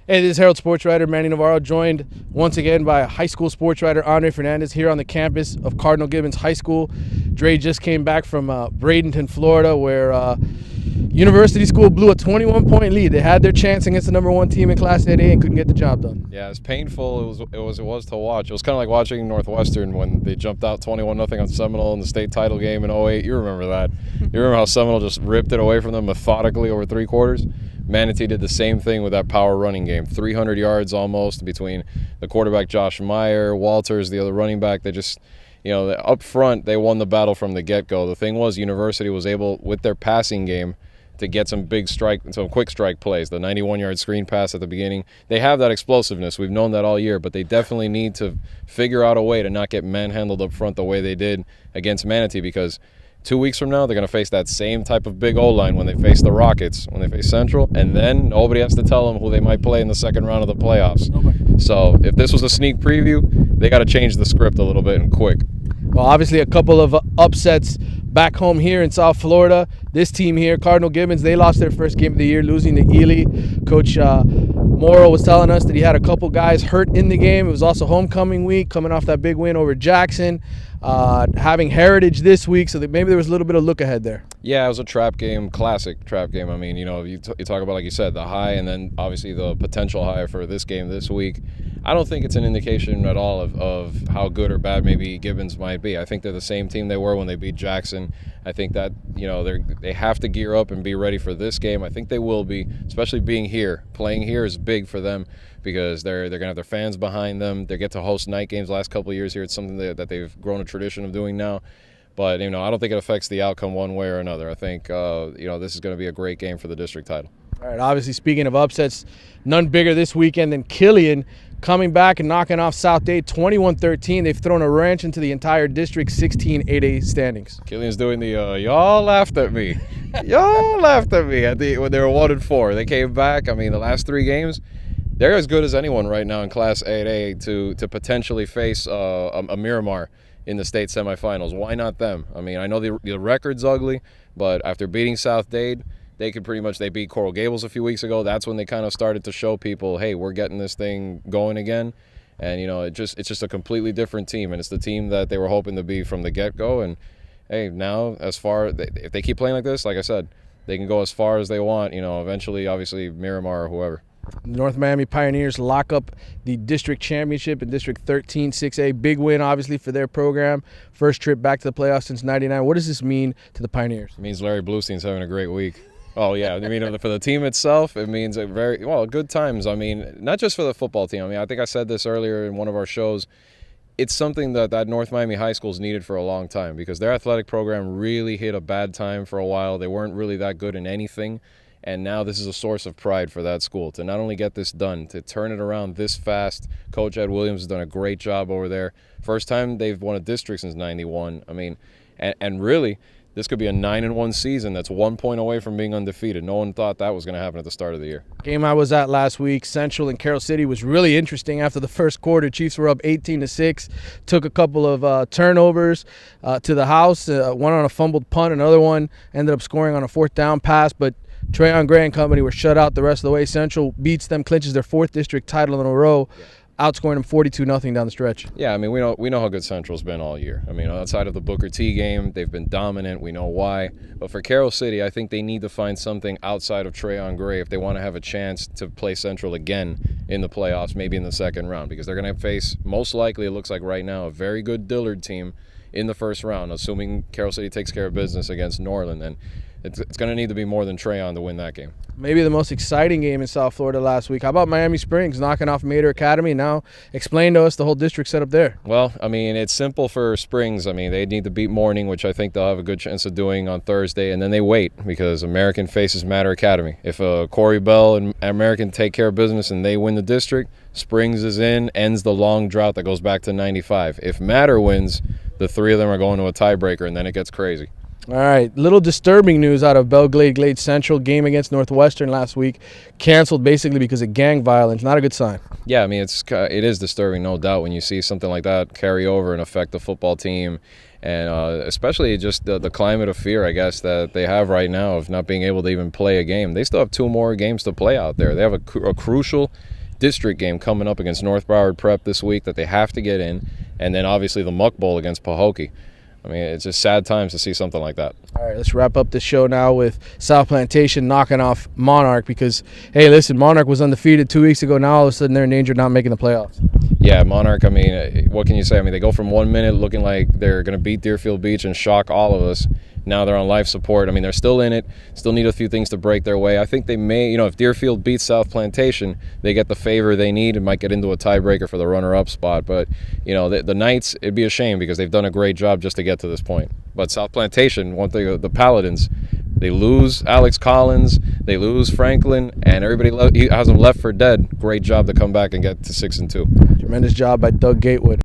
Hey, this is Herald sports writer Manny Navarro, joined once again by high school sports writer Fernandez here on the campus of Cardinal Gibbons High School. Dre just came back from Bradenton, Florida, where University School blew a 21-point lead. They had their chance against the number one team in Class 8A and couldn't get the job done. Yeah, as painful it was to watch. It was kind of like watching Northwestern when they jumped out 21-0 on Seminole in the state title game in '08. You remember that. You remember how Seminole just ripped it away from them methodically over 3 quarters? Manatee did the same thing with that power running game. 300 yards almost between the quarterback Josh Meyer, Walters, the other running back. They just, up front, they won the battle from the get-go. The thing was, University was able, with their passing game, to get some quick strike plays. The 91-yard screen pass at the beginning. They have that explosiveness. We've known that all year, but they definitely need to figure out a way to not get manhandled up front the way they did against Manatee, because 2 weeks from now, they're going to face that same type of big O-line when they face the Rockets, when they face Central, and then nobody has to tell them who they might play in the second round of the playoffs. Nobody. So if this was a sneak preview, they got to change the script a little bit and quick. Well, obviously a couple of upsets back home here in South Florida. This team here, Cardinal Gibbons, they lost their first game of the year, losing to Ely. Coach Morrow was telling us that he had a couple guys hurt in the game. It was also homecoming week, coming off that big win over Jackson. Having Heritage this week, so that maybe there was a little bit of look ahead there. Yeah, it was a trap game, classic trap game. I mean, you talk about, like you said, the high and then obviously the potential high for this game this week. I don't think it's an indication at all of how good or bad maybe Gibbons might be. I think they're the same team they were when they beat Jackson. I think that, they have to gear up and be ready for this game. I think they will be, especially being here. Playing here is big for them because they're going to have their fans behind them. They get to host night games the last couple of years here. It's something that they've grown a tradition of doing now. But, I don't think it affects the outcome one way or another. I think, this is going to be a great game for the district title. All right, obviously, speaking of upsets, none bigger this weekend than Killian coming back and knocking off South Dade 21-13. They've thrown a wrench into the entire district 16 8A standings. Killian's doing the y'all laughed at me. Y'all laughed at me when they were 1-4. They came back. I mean, the last 3 games, they're as good as anyone right now in Class 8A to potentially face a Miramar in the state semifinals. Why not them? I mean, I know the record's ugly, but after beating South Dade, they beat Coral Gables a few weeks ago. That's when they kind of started to show people, hey, we're getting this thing going again. And, it's just a completely different team. And it's the team that they were hoping to be from the get-go. And, hey, now if they keep playing like this, like I said, they can go as far as they want, eventually, obviously, Miramar or whoever. North Miami Pioneers lock up the district championship in District 13 6A. Big win, obviously, for their program. First trip back to the playoffs since '99. What does this mean to the Pioneers? It means Larry Bluestein's having a great week. Oh, yeah. I mean, for the team itself, it means good times. I mean, not just for the football team. I mean, I think I said this earlier in one of our shows. It's something that North Miami High School's needed for a long time because their athletic program really hit a bad time for a while. They weren't really that good in anything. And now this is a source of pride for that school to not only get this done, to turn it around this fast. Coach Ed Williams has done a great job over there. First time they've won a district since '91. I mean, and really, this could be a 9-1 season that's 1 point away from being undefeated. No one thought that was going to happen at the start of the year. Game I was at last week, Central and Carroll City, was really interesting after the first quarter. Chiefs were up 18-6, took a couple of turnovers to the house, one on a fumbled punt, another one ended up scoring on a 4th down pass, but Trayon Gray and company were shut out the rest of the way. Central beats them, clinches their 4th district title in a row. Yeah. Outscoring them 42-0 down the stretch. Yeah, I mean, we know how good Central's been all year. I mean, outside of the Booker T game, they've been dominant. We know why. But for Carroll City, I think they need to find something outside of Trayon Gray if they want to have a chance to play Central again in the playoffs, maybe in the second round, because they're going to face, most likely, it looks like right now, a very good Dillard team in the first round, assuming Carroll City takes care of business against Norland. And it's going to need to be more than Trayon to win that game. Maybe the most exciting game in South Florida last week. How about Miami Springs knocking off Mater Academy? Now explain to us the whole district setup there. Well, I mean, it's simple for Springs. I mean, they need to beat Morning, which I think they'll have a good chance of doing on Thursday, and then they wait because American faces Mater Academy. If Corey Bell and American take care of business and they win the district, Springs is in, ends the long drought that goes back to '95. If Mater wins, the 3 of them are going to a tiebreaker, and then it gets crazy. All right, little disturbing news out of Belle Glade Central. Game against Northwestern last week canceled basically because of gang violence. Not a good sign. Yeah, I mean, it is disturbing, no doubt, when you see something like that carry over and affect the football team, and especially just the climate of fear, I guess, that they have right now of not being able to even play a game. They still have 2 more games to play out there. They have a crucial district game coming up against North Broward Prep this week that they have to get in, and then obviously the Muck Bowl against Pahokee. I mean, it's just sad times to see something like that. All right, let's wrap up the show now with South Plantation knocking off Monarch because, hey, listen, Monarch was undefeated 2 weeks ago. Now all of a sudden they're in danger of not making the playoffs. Yeah, Monarch, I mean, what can you say? I mean, they go from 1 minute looking like they're going to beat Deerfield Beach and shock all of us. Now they're on life support. I mean, they're still in it, still need a few things to break their way. I think they may, if Deerfield beats South Plantation, they get the favor they need and might get into a tiebreaker for the runner-up spot. But, the Knights, it'd be a shame because they've done a great job just to get to this point. But South Plantation, one thing, the Paladins, they lose Alex Collins, they lose Franklin, and everybody has them left for dead. Great job to come back and get to 6-2. Tremendous job by Doug Gatewood.